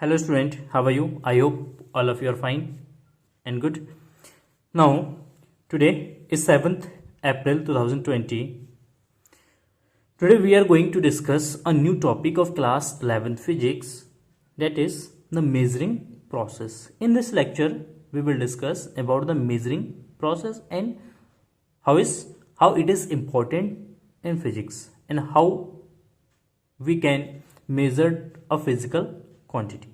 Hello student, how are you? I hope all of you are fine and good. Now, today is 7th April 2020. Today we are going to discuss a new topic of class 11th physics, that is the measuring process. In this lecture, we will discuss about the measuring process and how it is important in physics and how we can measure a physical quantity.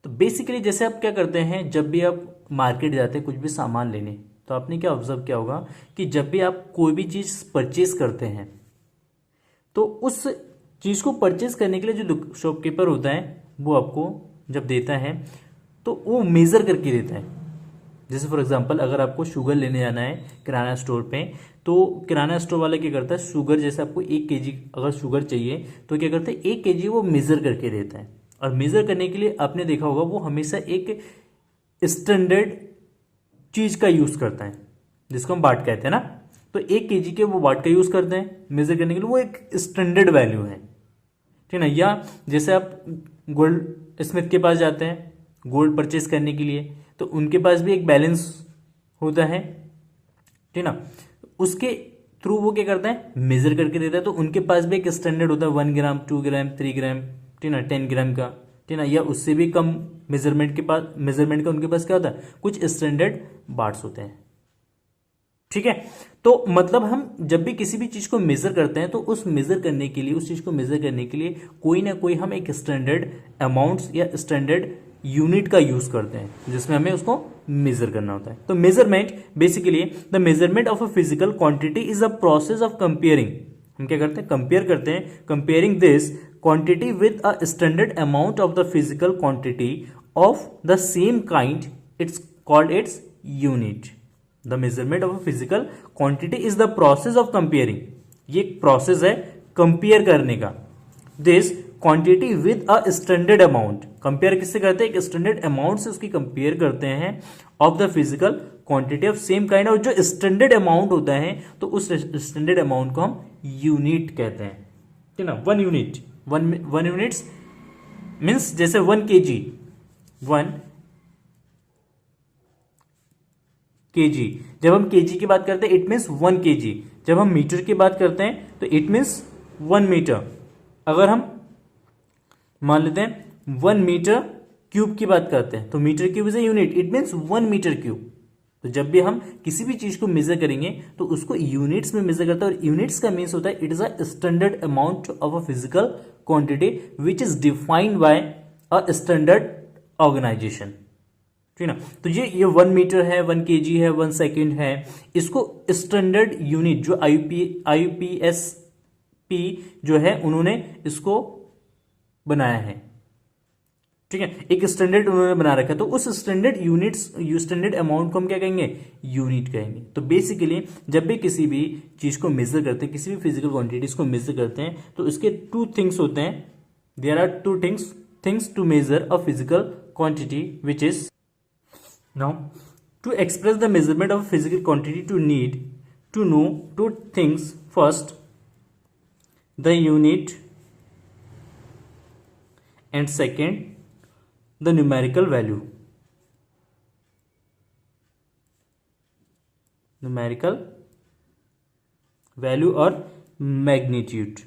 तो basically जैसे आप क्या करते हैं, जब भी आप market जाते हैं कुछ भी सामान लेने, तो आपने क्या ऑब्जर्व किया होगा कि जब भी आप कोई भी चीज़ परचेज करते हैं तो उस चीज़ को परचेज करने के लिए जो शॉपकीपर होता है वो आपको जब देता है तो वो मेज़र करके देता है. जैसे फॉर एग्जांपल अगर आपको शुगर लेने जाना है किराना स्टोर पे, तो किराना स्टोर वाला क्या करता है, शुगर जैसे आपको 1 kg अगर शुगर चाहिए तो क्या करता है 1 kg वो मेज़र करके देता है. और मेज़र करने के लिए आपने देखा होगा वो हमेशा एक स्टैंडर्ड चीज़ का यूज़ करता है जिसको हम वाट कहते हैं ना. तो 1 kg के वो वाट का यूज़ करते हैं मेज़र करने के लिए, वो एक स्टैंडर्ड वैल्यू है, ठीक है ना. या जैसे आप गोल्ड स्मिथ के पास जाते हैं गोल्ड परचेज करने के लिए, तो उनके पास भी एक बैलेंस होता है, ठीक ना. उसके थ्रू वो क्या करता है मेज़र करके देता है. तो उनके पास भी एक स्टैंडर्ड होता है 1 ग्राम 2 ग्राम 3 ग्राम, ठीक ना, 10 ग्राम का, ठीक ना, या उससे भी कम मेजरमेंट का उनके पास क्या होता है, कुछ स्टैंडर्ड बार्स होते हैं, ठीक है. तो मतलब हम जब भी किसी भी चीज को मेजर करते हैं तो उस मेजर करने के लिए, उस चीज को मेजर करने के लिए कोई ना कोई हम एक स्टैंडर्ड अमाउंट्स या स्टैंडर्ड यूनिट का यूज करते हैं जिसमें हमें उसको मेजर करना होता है. तो measurement basically the measurement of a physical quantity is a process of comparing. हम क्या करते हैं, कंपेयर करते हैं, comparing this quantity with a standard amount of the physical quantity of the same kind, it's called its unit. The measurement of a physical quantity is the process of comparing. ये एक process है compare करने का. This quantity with a standard amount, compare किससे करते हैं, एक standard amount से उसकी कंपेयर करते हैं of the physical quantity of same kind. और जो स्टैंडर्ड अमाउंट होता है तो उस स्टैंडर्ड अमाउंट को हम यूनिट कहते हैं, ठीक ना. 1 यूनिट, वन यूनिट्स मीन्स जैसे 1 kg, 1 kg. जब हम kg की बात करते हैं इट मीन्स 1 kg. जब हम मीटर की बात करते हैं तो इट मीन्स 1 मीटर. अगर हम मान लेते हैं 1 मीटर क्यूब की बात करते हैं तो metre cube is a unit, it means 1 metre cube. तो जब भी हम किसी भी चीज को मेजर करेंगे तो उसको यूनिट्स में मेजर करते हैं. और यूनिट्स का मीन्स होता है it is a standard amount of a physical quantity which is defined by a standard organisation, ठीक ना. तो ये 1 मीटर है, 1 kg है, 1 सेकेंड है, इसको स्टैंडर्ड यूनिट जो IUPAC जो है उन्होंने इसको बनाया है, ठीक है. एक स्टैंडर्ड उन्होंने बना रखा है. तो उस स्टैंडर्ड यूनिट्स, स्टैंडर्ड अमाउंट को हम क्या कहेंगे, यूनिट कहेंगे. तो बेसिकली जब भी किसी भी चीज को मेजर करते हैं, किसी भी फिजिकल क्वांटिटीज को मेजर करते हैं तो इसके 2 थिंग्स होते हैं. There are 2 things to measure a physical quantity which is now to express the measurement of physical quantity to need to know 2 things. First the unit and second the numerical value. Numerical value और magnitude.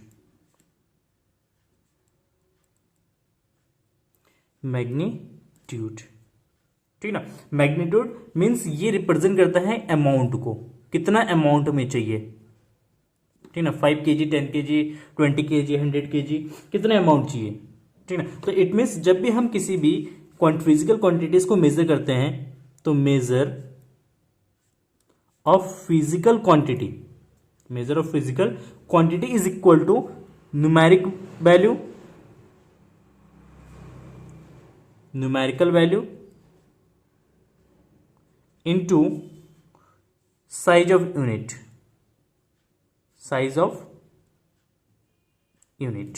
ठीक ना. Magnitude means ये represent करता है amount को, कितना amount में चाहिए, ठीक ना. 5 kg 10 kg 20 kg 100 kg, कितना अमाउंट चाहिए, ठीक है. तो इट मीन्स जब भी हम किसी भी फिजिकल क्वांटिटीज को मेजर करते हैं तो measure of physical quantity is equal to numerical value into size of unit,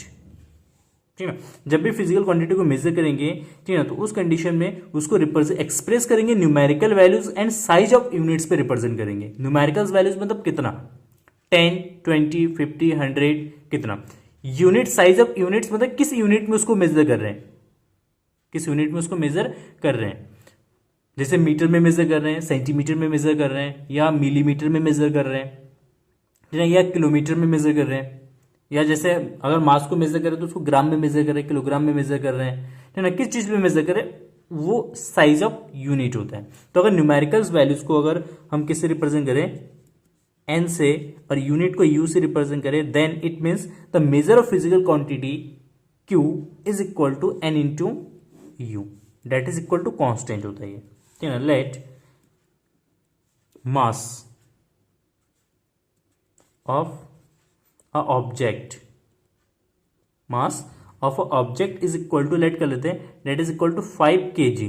ठीक है. जब भी फिजिकल क्वांटिटी को मेजर करेंगे, ठीक है, तो उस कंडीशन में उसको एक्सप्रेस करेंगे numerical values and size of units पे रिप्रेजेंट करेंगे. न्यूमेरिकल वैल्यूज मतलब कितना, 10 20 50 100 कितना. यूनिट साइज ऑफ यूनिट्स मतलब किस यूनिट में उसको मेजर कर रहे हैं, किस यूनिट में उसको मेजर कर रहे हैं। जैसे मीटर में मेजर कर रहे हैं, सेंटीमीटर में मेजर कर रहे हैं, या मिलीमीटर में मेजर कर रहे हैं, या किलोमीटर में मेजर कर रहे हैं, या जैसे अगर मास को मेजर करें तो उसको ग्राम में मेजर कर रहे हैं, किलोग्राम में मेजर कर रहे हैं, है ना, किस चीज में मेजर करें, वो साइज ऑफ यूनिट होता है। तो अगर न्यूमेरिकल्स वैल्यूज को अगर हम किससे रिप्रेजेंट करें, एन से, और यूनिट को यू से रिप्रेजेंट करें, then it means the measure of physical quantity Q is equal to N into U, that is equal to constant होता है ये, ठीक है ना। Let mass of a object, mass of a object is equal to, let कर लेते हैं, that is equal to 5 kg,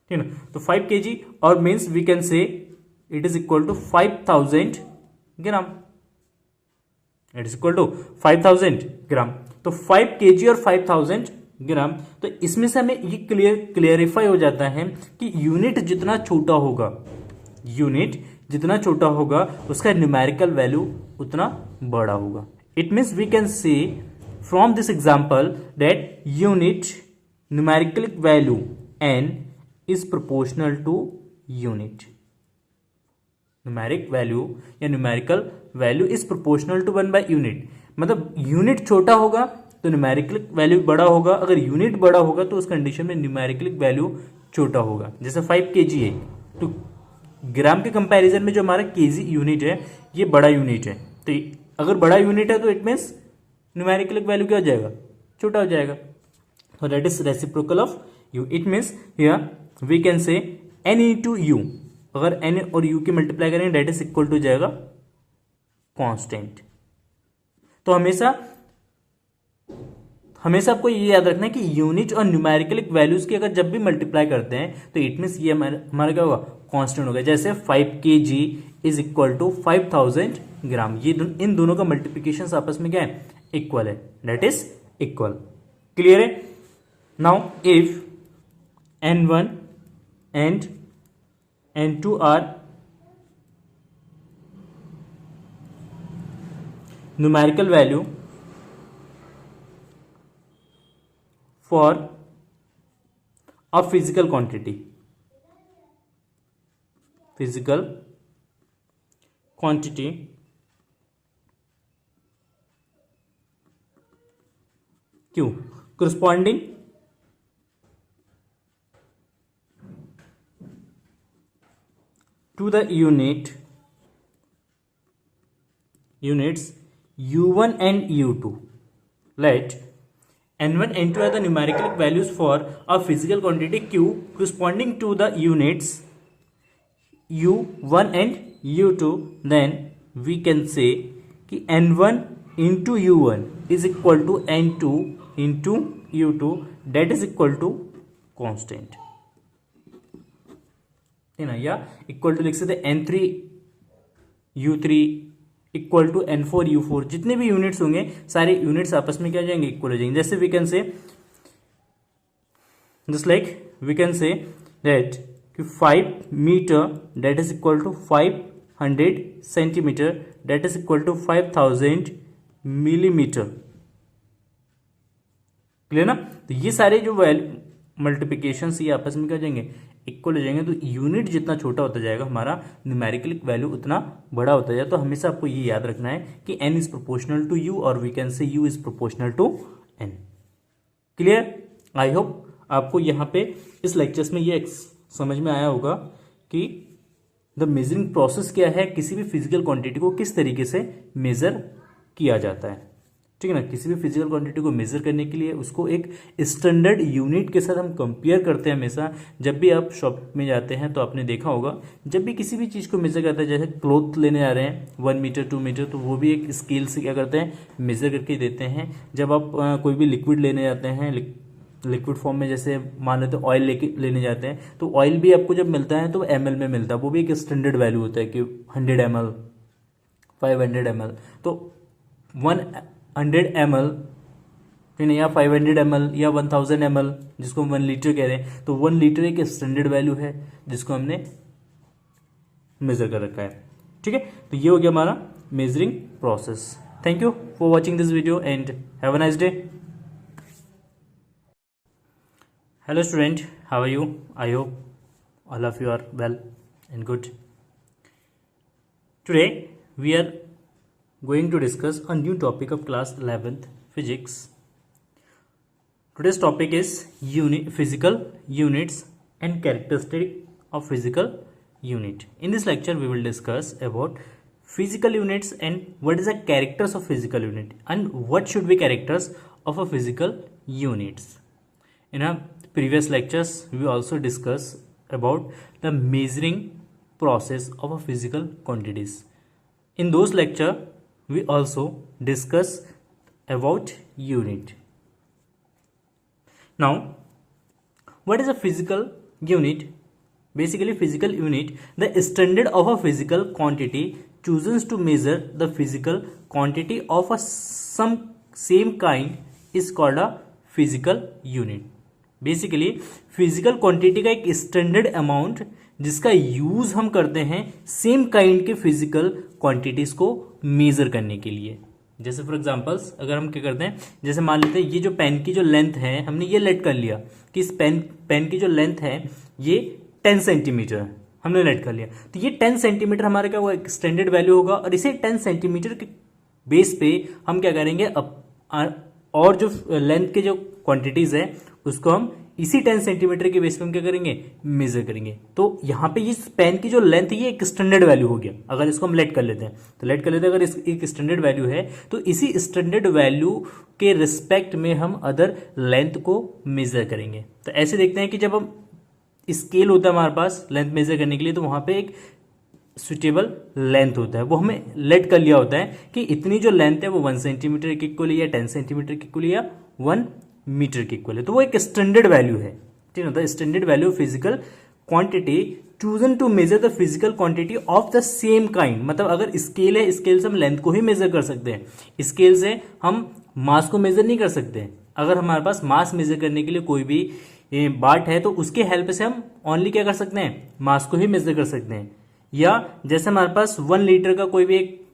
ठीक है ना। तो 5 kg और means we can say it is equal to 5000 gram, it is equal to 5000 ग्राम। तो 5 kg और 5000 ग्राम, तो इसमें से हमें ये क्लियरिफाई हो जाता है कि यूनिट जितना छोटा होगा, यूनिट जितना छोटा होगा उसका न्यूमेरिकल वैल्यू उतना बड़ा होगा। It means we can see from this example that unit numerical value n is proportional to unit, numeric value या numerical value is proportional to 1 by unit. मतलब यूनिट छोटा होगा तो न्यूमेरिकल वैल्यू बड़ा होगा, अगर यूनिट बड़ा होगा तो उस कंडीशन में न्यूमेरिकल वैल्यू छोटा होगा। जैसे 5 kg है तो ग्राम के कंपैरिजन में जो हमारा केजी यूनिट है ये बड़ा यूनिट है, तो अगर बड़ा यूनिट है तो इट मीन्स न्यूमेरिकल वैल्यू क्या हो जाएगा, छोटा हो जाएगा। तो that is reciprocal of U. It means here we can say N into U, अगर एन और यू की मल्टीप्लाई करेंगे दैट इज इक्वल टू जाएगा कांस्टेंट। तो हमेशा आपको ये याद रखना है कि यूनिट और न्यूमेरिकल वैल्यूज की अगर जब भी मल्टीप्लाई करते हैं तो इट मीन्स ये हमारा क्या होगा, कांस्टेंट होगा। जैसे 5 kg इज इक्वल टू 5000 ग्राम, ये इन दोनों का मल्टीप्लीकेशन आपस में क्या है, इक्वल है, दैट इज इक्वल। क्लियर है। Now if n1 and n2 are numerical value for a physical quantity, q corresponding to the units u1 and u2. Let n1 n2 are the numerical values for a physical quantity q corresponding to the units u1 and u2, then we can say कि n1 into u1 is equal to n2 into u2, that is equal to constant, है ना, या equal to लिख सकते n3 u3 equal to n4 u4, जितने भी units होंगे सारे यूनिट्स आपस में क्या हो जाएंगे, इक्वल हो जाएंगे। जैसे we can say just like we can say that 5 metre that is equal to 500 centimetre that is equal to 5000 millimetre. Clear ना। तो ये सारे जो मल्टीप्लिकेशन ये आपस में क्या हो जाएंगे, इक्वल हो जाएंगे। तो यूनिट जितना छोटा होता जाएगा हमारा न्यूमेरिकल वैल्यू उतना बड़ा होता जाएगा। तो हमेशा आपको ये याद रखना है कि n is proportional to u और we can say u is proportional to n। Clear. I hope आपको यहाँ पे इस लेक्चर्स में ये समझ में आया होगा कि द मेजरिंग प्रोसेस क्या है, किसी भी फिजिकल क्वांटिटी को किस तरीके से मेजर किया जाता है, ठीक है ना। किसी भी फिजिकल क्वांटिटी को मेजर करने के लिए उसको एक स्टैंडर्ड यूनिट के साथ हम कंपेयर करते हैं। हमेशा जब भी आप शॉप में जाते हैं तो आपने देखा होगा, जब भी किसी भी चीज़ को मेजर करते हैं, जैसे क्लॉथ लेने जा रहे हैं 1 मीटर 2 मीटर, तो वो भी एक स्केल से क्या करते हैं, मेजर करके देते हैं। जब आप कोई भी लिक्विड लेने जाते हैं, लिक्विड फॉर्म में जैसे मान लेते हैं ऑयल लेने जाते हैं, तो ऑयल भी आपको जब मिलता है तो ml में मिलता है, वो भी एक स्टैंडर्ड वैल्यू होता है कि 100 ml 500 ml। तो 100 ml या 500 ml या 1000 ml जिसको हम 1 लीटर कह रहे हैं, तो 1 लीटर एक स्टैंडर्ड वैल्यू है जिसको हमने मेजर कर रखा है, ठीक है। तो ये हो गया हमारा measuring process. Thank you for watching this video and have a nice day. Hello student, how are you? I hope all of you are well and good. Today we are going to discuss a new topic of class 11th physics. Today's topic is physical units and characteristic of physical unit. In this lecture we will discuss about physical units and what is the characters of physical unit and what should be characters of a physical units. In our previous lectures we also discussed about the measuring process of a physical quantities. In those lecture we also discuss about unit. Now what is a physical unit? Basically physical unit, the standard of a physical quantity chosen to measure the physical quantity of a some same kind is called a physical unit. Basically physical quantity का एक standard amount जिसका use हम करते हैं same kind के physical quantities को major करने के लिए. जैसे फॉर एग्जांपल्स अगर हम क्या करते हैं, जैसे मान लेते हैं ये जो पेन की जो लेंथ है हमने ये लेट कर लिया कि इस पेन की जो लेंथ है ये 10 सेंटीमीटर है, हमने लेट कर लिया. तो ये 10 सेंटीमीटर हमारा क्या होगा, एक स्टैंडर्ड वैल्यू होगा और इसे 10 सेंटीमीटर के बेस पे हम क्या करेंगे और जो लेंथ के जो क्वांटिटीज है उसको हम इसी 10 सेंटीमीटर के बेस पे हम क्या करेंगे, मेजर करेंगे. तो यहाँ पे इस पेन की जो लेंथ है ये एक स्टैंडर्ड वैल्यू हो गया. अगर इसको हम लेट कर लेते हैं तो लेट कर लेते हैं, अगर इस एक स्टैंडर्ड वैल्यू है तो इसी स्टैंडर्ड वैल्यू के रिस्पेक्ट में हम अदर लेंथ को मेजर करेंगे. तो ऐसे देखते हैं कि जब हम स्केल होता है हमारे पास लेंथ मेजर करने के लिए तो वहां पे एक सुटेबल लेंथ होता है, वो हमें लेट कर लिया होता है कि इतनी जो लेंथ है वो 1 सेंटीमीटर के इक्वल या 10 सेंटीमीटर के इक्वल या 1 मीटर के इक्वल है. तो वो एक स्टैंडर्ड वैल्यू है, ठीक है. The standard value physical quantity chosen to measure the physical quantity of the same kind. मतलब अगर स्केल है, स्केल से हम लेंथ को ही मेजर कर सकते हैं, स्केल से हम मास को मेजर नहीं कर सकते. अगर हमारे पास मास मेजर करने के लिए कोई भी बात है तो उसके हेल्प से हम ओनली क्या कर सकते हैं, मास को ही मेजर कर सकते हैं. या जैसे हमारे पास 1 लीटर का कोई भी एक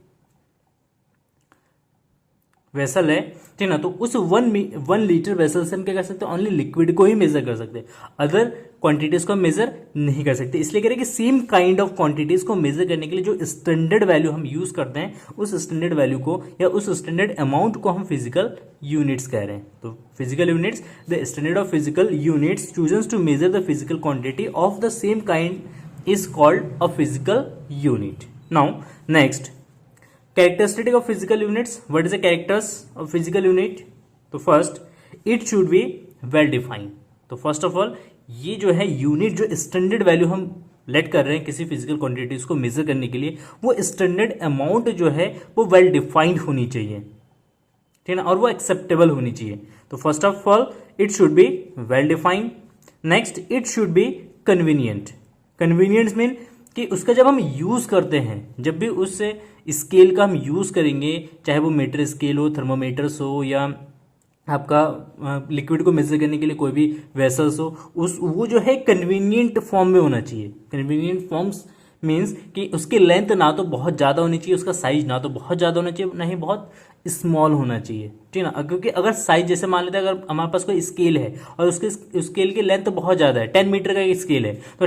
वेसल है, ठीक ना, तो उस 1 लीटर वेसल से हम क्या कर सकते हैं, ओनली लिक्विड को ही मेजर कर सकते हैं, अदर क्वांटिटीज को हम मेजर नहीं कर सकते. इसलिए कह रहे हैं कि सेम काइंड ऑफ क्वांटिटीज को मेजर करने के लिए जो स्टैंडर्ड वैल्यू हम यूज करते हैं उस स्टैंडर्ड वैल्यू को या उस स्टैंडर्ड अमाउंट को हम फिजिकल यूनिट्स कह रहे हैं. तो physical units, the standard of physical units chosen to measure the physical quantity of the same kind is called a physical unit. Now next, characteristic of physical units. What is the characters of physical unit? तो first it should be well defined. तो first of all ये जो है unit, जो standard value हम late कर रहे हैं किसी फिजिकल क्वांटिटीज को मेजर करने के लिए, वो स्टैंडर्ड अमाउंट जो है वो वेल डिफाइंड होनी चाहिए, ठीक है ना, और वो एक्सेप्टेबल होनी चाहिए. तो first of all it should be well defined. Next it should be convenient. Convenience mean कि उसका जब हम यूज करते हैं, जब भी उससे स्केल का हम यूज करेंगे, चाहे वो मीटर स्केल हो, थर्मोमीटर्स हो या आपका लिक्विड को मेजर करने के लिए कोई भी वेसल्स हो, उस वो जो है कन्वीनियंट फॉर्म में होना चाहिए. कन्वीनियंट फॉर्म्स मीन्स कि उसकी लेंथ ना तो बहुत ज़्यादा होनी चाहिए, उसका साइज ना तो बहुत ज़्यादा होना चाहिए, ना ही बहुत स्मॉल होना चाहिए, ठीक है ना. क्योंकि अगर साइज, जैसे मान लेते हैं अगर हमारे पास कोई स्केल है और उसके स्केल की लेंथ बहुत ज़्यादा है, 10 मीटर का एक स्केल है, तो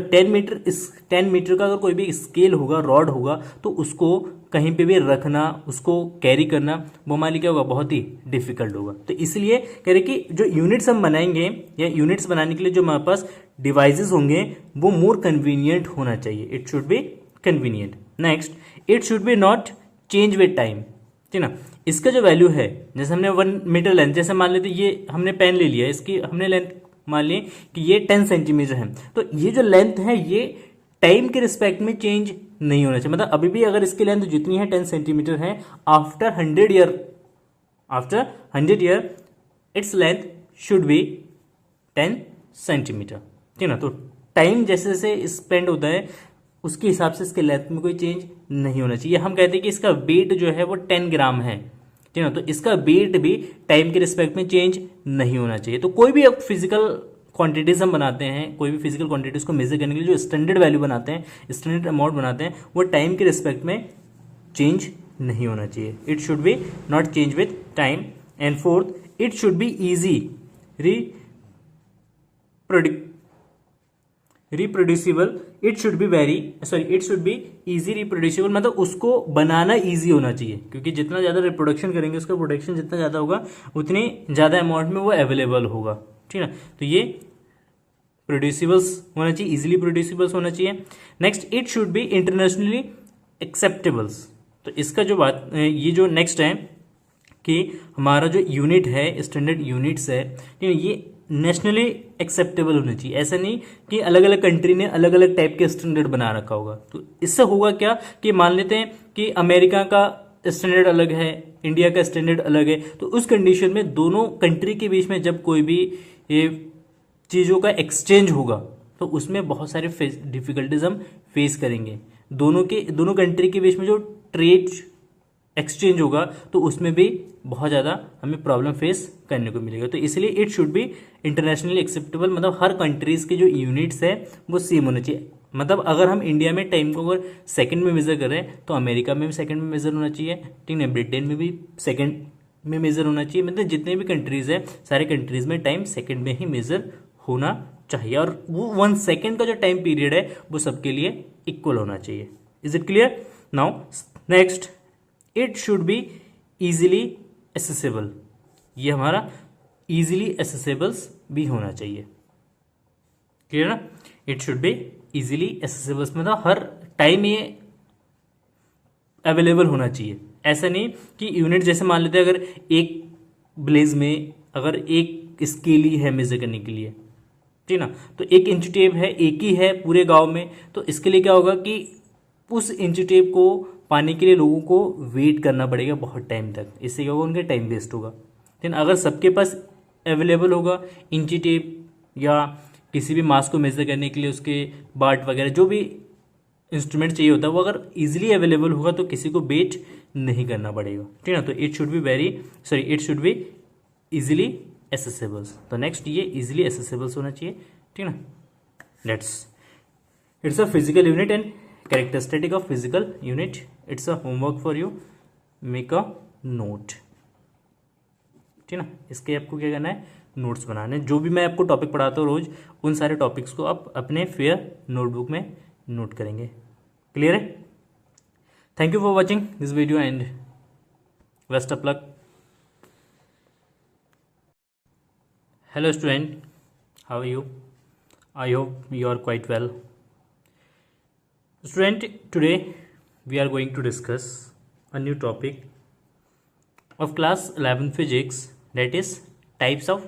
10 मीटर का अगर कोई भी स्केल होगा, रॉड होगा, तो उसको कहीं पे भी रखना, उसको कैरी करना, वो हमारे लिए क्या होगा, बहुत ही डिफिकल्ट होगा. तो इसलिए कह रहे कि जो यूनिट्स हम बनाएंगे या यूनिट्स बनाने के लिए जो हमारे पास डिवाइसेस होंगे वो मोर कन्वीनियंट होना चाहिए. It should be convenient. Next it should B not change with time, ठीक ना. इसका जो वैल्यू है, जैसे हमने 1 मीटर लेंथ, जैसे मान लेते ये हमने पेन ले लिया, इसकी हमने लेंथ मान ली कि ये 10 सेंटीमीटर है, तो ये जो लेंथ है ये टाइम के रिस्पेक्ट में चेंज नहीं होना चाहिए. मतलब अभी भी अगर इसकी लेंथ जितनी है 10 सेंटीमीटर है, after 100 year its length should be 10 centimetre, ठीक ना. तो टाइम जैसे जैसे स्पेंड होता है उसके हिसाब से इसके लेंथ में कोई चेंज नहीं होना चाहिए. हम कहते हैं कि इसका वेट जो है वो 10 ग्राम है, ठीक है ना, तो इसका वेट भी टाइम के रिस्पेक्ट में चेंज नहीं होना चाहिए. तो कोई भी अब फिजिकल क्वांटिटीज हम बनाते हैं, कोई भी फिजिकल क्वांटिटीज को मेजर करने के लिए जो स्टैंडर्ड वैल्यू बनाते हैं, स्टैंडर्ड अमाउंट बनाते हैं, वो टाइम के रिस्पेक्ट में चेंज नहीं होना चाहिए. It should B not change with time. And fourth, it should be easy reproducible, it should be easy reproducible, मतलब उसको बनाना इजी होना चाहिए, क्योंकि जितना ज़्यादा रिप्रोडक्शन करेंगे उसका प्रोडक्शन जितना ज़्यादा होगा उतनी ज़्यादा अमाउंट में वो अवेलेबल होगा, ठीक है। तो ये प्रोड्यूसिबल्स होना चाहिए, इजीली प्रोड्यूसिबल्स होना चाहिए। Next, it should be internationally acceptables. तो इसका जो बात, ये जो नेक्स्ट है कि हमारा जो यूनिट है, स्टैंडर्ड यूनिट्स है, ठीक है, ये नेशनली एक्सेप्टेबल होना चाहिए। ऐसा नहीं कि अलग अलग कंट्री ने अलग अलग टाइप के स्टैंडर्ड बना रखा होगा। तो इससे होगा क्या कि मान लेते हैं कि अमेरिका का स्टैंडर्ड अलग है, इंडिया का स्टैंडर्ड अलग है, तो उस कंडीशन में दोनों कंट्री के बीच में जब कोई भी ये चीज़ों का एक्सचेंज होगा तो उसमें बहुत सारे डिफिकल्टीज हम फेस करेंगे। दोनों कंट्री के बीच में जो ट्रेड एक्सचेंज होगा तो उसमें भी बहुत ज़्यादा हमें प्रॉब्लम फेस करने को मिलेगा। तो इसलिए it should be internationally acceptable, मतलब हर कंट्रीज़ के जो यूनिट्स है वो सेम होने चाहिए। मतलब अगर हम इंडिया में टाइम को अगर सेकंड में मेज़र करें तो अमेरिका में भी सेकंड में मेज़र होना चाहिए, ठीक है, ब्रिटेन में भी सेकंड में मेज़र होना चाहिए। मतलब जितने भी कंट्रीज़ हैं सारे कंट्रीज़ में टाइम सेकंड में ही मेज़र होना चाहिए, और वो 1 सेकेंड का जो टाइम पीरियड है वो सबके लिए इक्वल होना चाहिए। Is it clear? Now next, it should be easily accessible. ये हमारा इजीली एसेसेबल्स भी होना चाहिए, क्लियर ना? इट शुड बी इजीली एसेसेबल्स, मतलब हर टाइम ये अवेलेबल होना चाहिए। ऐसा नहीं कि यूनिट, जैसे मान लेते हैं अगर एक ब्लेज में अगर एक स्केल है मेजर करने के लिए, ठीक ना, तो एक इंच टेप है, एक ही है पूरे गांव में, तो इसके लिए क्या होगा कि उस इंच टेप को पाने के लिए लोगों को वेट करना पड़ेगा बहुत टाइम तक। इससे क्या होगा, उनका टाइम वेस्ट होगा। लेकिन अगर सबके पास अवेलेबल होगा इंची टेप या किसी भी मास को मेजर करने के लिए उसके बाट वगैरह जो भी इंस्ट्रूमेंट चाहिए होता है वो अगर इजीली अवेलेबल होगा तो किसी को वेट नहीं करना पड़ेगा, ठीक है ना। तो इट शुड बी इजीली एसेसेबल्स। तो नेक्स्ट ये इजीली एसेसेबल्स होना चाहिए, ठीक है ना। It's a physical unit and characteristic of physical unit. It's a homework for you, make a note, ठीक है ना। इसके आपको क्या करना है, नोट्स बनाने। जो भी मैं आपको टॉपिक पढ़ाता हूँ रोज, उन सारे टॉपिक्स को आप अपने फेयर नोटबुक में नोट करेंगे। क्लियर है? Thank you for watching this video and best of luck. Hello student, how are you? I hope you are quite well. Student, today we are going to discuss a new topic of class 11 physics, that is types of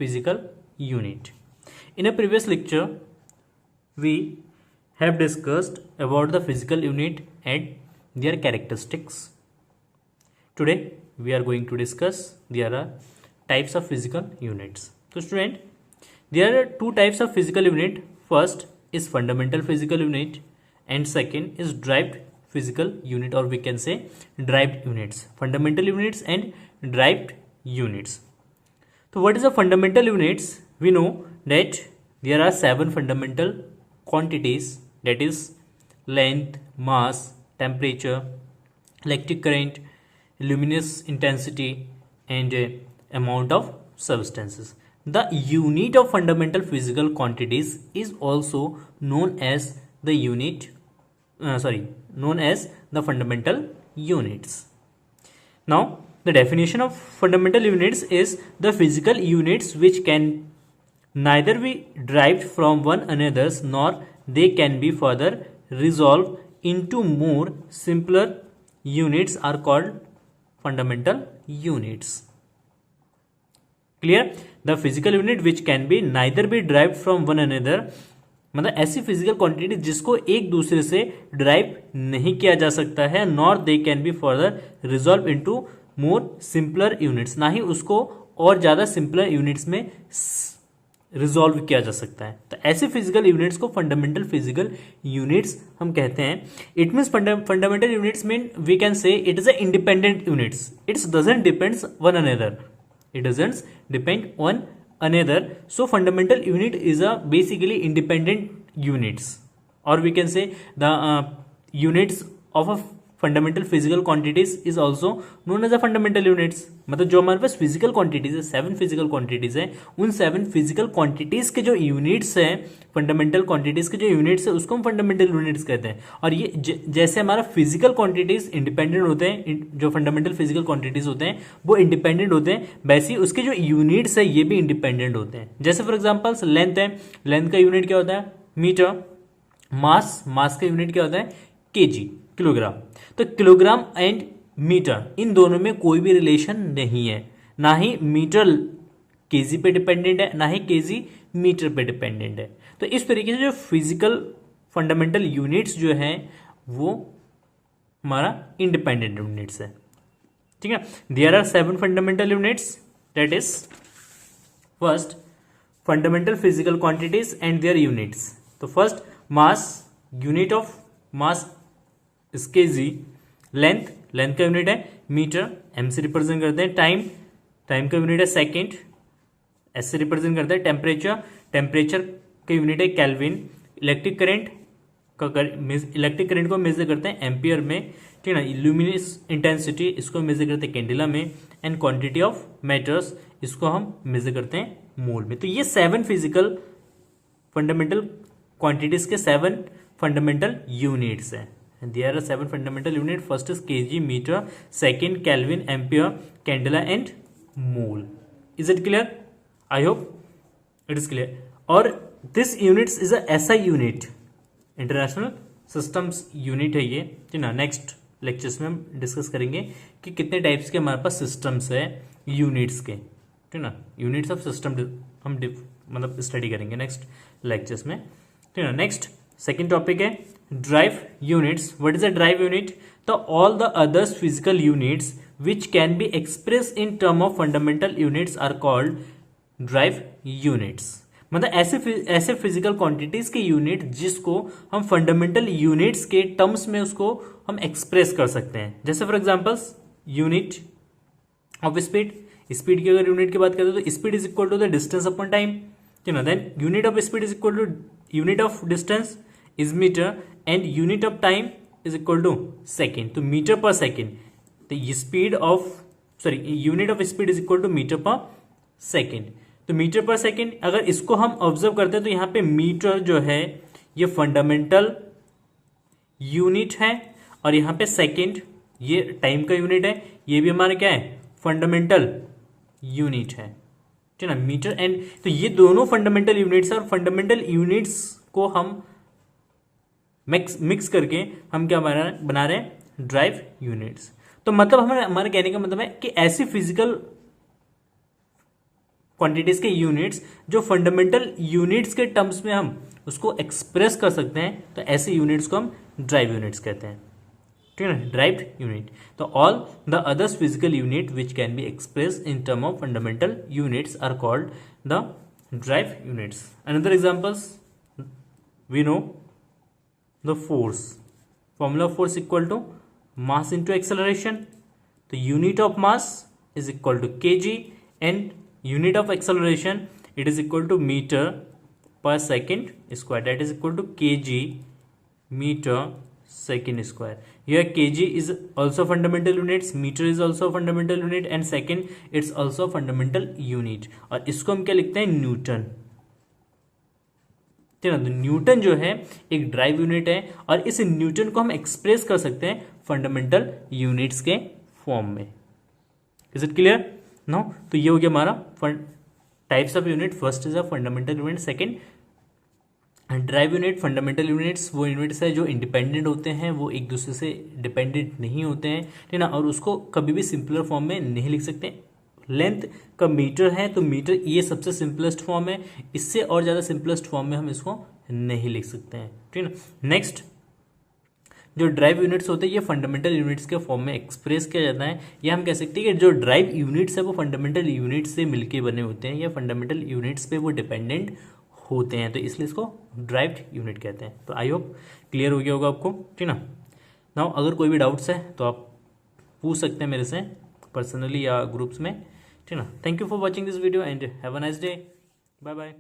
physical unit. In a previous lecture we have discussed about the physical unit and their characteristics. Today we are going to discuss there are types of physical units. So student, there are two types of physical unit. First is fundamental physical unit and second is derived physical unit, or we can say derived units. Fundamental units and derived units. So what is a fundamental units? We know that there are 7 fundamental quantities, that is length, mass, temperature, electric current, luminous intensity and amount of substances. The unit of fundamental physical quantities is also known as the fundamental units. Now, the definition of fundamental units is the physical units which can neither be derived from one another nor they can be further resolved into more simpler units are called fundamental units. Clear? The physical unit which can be neither be derived from one another, मतलब ऐसी physical quantity जिसको एक दूसरे से drive नहीं किया जा सकता है, nor they can be further resolve into more simpler units, ना ही उसको और ज्यादा सिंपलर यूनिट्स में रिजॉल्व किया जा सकता है। तो ऐसे फिजिकल यूनिट्स को फंडामेंटल फिजिकल यूनिट्स हम कहते हैं। It means fundamental units mean we can say it is a independent units, it's doesn't depends one another, it doesn't depend on another. So fundamental unit is a basically independent units, or we can say the units of a fundamental physical quantities is also known as a fundamental units. मतलब जो हमारे पास physical quantities है, 7 physical quantities है, उन 7 physical quantities के जो units हैं, fundamental quantities के जो यूनिट्स है उसको हम फंडामेंटल यूनिट्स कहते हैं। और ये जैसे हमारा फिजिकल क्वांटिटीज इंडिपेंडेंट होते हैं, जो फंडामेंटल फिजिकल क्वांटिटीज होते हैं वो इंडिपेंडेंट होते हैं, वैसे ही उसके जो यूनिट्स है ये भी इंडिपेंडेंट होते हैं। जैसे फॉर एग्जाम्पल लेंथ है, लेंथ का यूनिट क्या होता है? मीटर। मास का यूनिट क्या होता है? KG, kilogram. तो किलोग्राम एंड मीटर, इन दोनों में कोई भी रिलेशन नहीं है, ना ही मीटर केजी पे डिपेंडेंट है, ना ही केजी मीटर पे डिपेंडेंट है। तो इस तरीके से जो फिजिकल फंडामेंटल यूनिट्स जो है वो हमारा इंडिपेंडेंट यूनिट्स है। ठीक है, there are 7 fundamental units, that is first fundamental physical quantities and their units. तो first mass, unit of mass is KG. Length, length का यूनिट है मीटर, एम से रिप्रेजेंट करते हैं। टाइम, टाइम का यूनिट है सेकेंड, एस से represent करते हैं। टेम्परेचर, टेम्परेचर का यूनिट है kelvin. Electric current electric current को मेजर करते हैं एम्पियर में, ठीक है ना। ल्यूमिनस इंटेंसिटी, इसको मेजर करते हैं कैंडेला में। एंड क्वांटिटी ऑफ मैटर्स, इसको हम मेजर करते हैं मोल में। तो ये 7 फिजिकल फंडामेंटल क्वांटिटीज के 7 फंडामेंटल यूनिट्स हैं। There are 7 fundamental unit. First is KG, metre, second kelvin, ampere, candela and mole. Is it clear? I hope it is clear. और this units is a SI unit, international systems unit है ये, ठीक ना। Next lectures में हम discuss करेंगे कि कितने टाइप्स के हमारे पास सिस्टम्स है यूनिट्स के, ठीक ना। यूनिट्स ऑफ सिस्टम हम मतलब स्टडी करेंगे नेक्स्ट लेक्चर्स में, ठीक ना। नेक्स्ट सेकेंड टॉपिक है drive units. What is a drive unit? तो all the others physical units which can be express in term of fundamental units are called drive units. मतलब ऐसे physical quantities के unit जिसको हम fundamental units के terms में उसको हम एक्सप्रेस कर सकते हैं। जैसे for examples unit of speed, speed की अगर यूनिट की बात करें तो speed is equal to the distance upon time, ठीक ना। Then unit of speed is equal to unit of distance is metre and unit of time is equal to second, तो metre per second. तो speed of unit of speed is equal to metre per second. तो metre per second अगर इसको हम observe करते हैं तो यहां पे मीटर जो है ये फंडामेंटल यूनिट है और यहां पे सेकेंड ये टाइम का यूनिट है, ये भी हमारा क्या है? फंडामेंटल यूनिट है, ठीक ना। मीटर एंड तो ये दोनों फंडामेंटल यूनिट्स है और फंडामेंटल यूनिट्स को हम मिक्स करके हम क्या बना रहे हैं? Drive units. तो मतलब हमारे कहने का मतलब है कि ऐसी फिजिकल क्वांटिटीज के यूनिट्स जो फंडामेंटल यूनिट्स के टर्म्स में हम उसको एक्सप्रेस कर सकते हैं, तो ऐसे यूनिट्स को हम ड्राइव यूनिट्स कहते हैं, ठीक है ना। Derived unit. तो all the others physical unit which can be express in term of fundamental units are called the drive units. Another examples we know the force, formula force equal to mass into acceleration. तो unit of mass is equal to KG and unit of acceleration it is equal to meter per second square, that is equal to kg meter second square. Here kg is also fundamental units, meter is also fundamental unit and second it's also fundamental unit। और इसको हम क्या लिखते हैं? Newton, ठीक है ना। तो न्यूटन जो है एक ड्राइव यूनिट है और इस न्यूटन को हम एक्सप्रेस कर सकते हैं फंडामेंटल यूनिट्स के फॉर्म में। Is it clear? नो। तो ये हो गया हमारा types of unit. First is a fundamental unit, second drive unit. Fundamental units वो यूनिट्स है जो इंडिपेंडेंट होते हैं, वो एक दूसरे से डिपेंडेंट नहीं होते हैं, ठीक ना। और उसको कभी भी सिंपलर फॉर्म में नहीं लिख सकते। लेंथ का मीटर है तो मीटर ये सबसे सिंपलेस्ट फॉर्म है, इससे और ज़्यादा सिंपलेस्ट फॉर्म में हम इसको नहीं लिख सकते हैं, ठीक है ना। नेक्स्ट जो ड्राइव यूनिट्स होते हैं ये फंडामेंटल यूनिट्स के फॉर्म में एक्सप्रेस किया जाता है, या हम कह सकते हैं कि जो ड्राइव यूनिट्स है वो फंडामेंटल यूनिट्स से मिलके बने होते हैं या फंडामेंटल यूनिट्स पे वो डिपेंडेंट होते हैं, तो इसलिए इसको ड्राइव्ड यूनिट कहते हैं। तो आई होप क्लियर हो गया होगा आपको, ठीक ना। नाउ अगर कोई भी डाउट्स है तो आप पूछ सकते हैं मेरे से पर्सनली या ग्रुप्स में, ठीक ना। Thank you for watching this video and have a nice day, bye bye.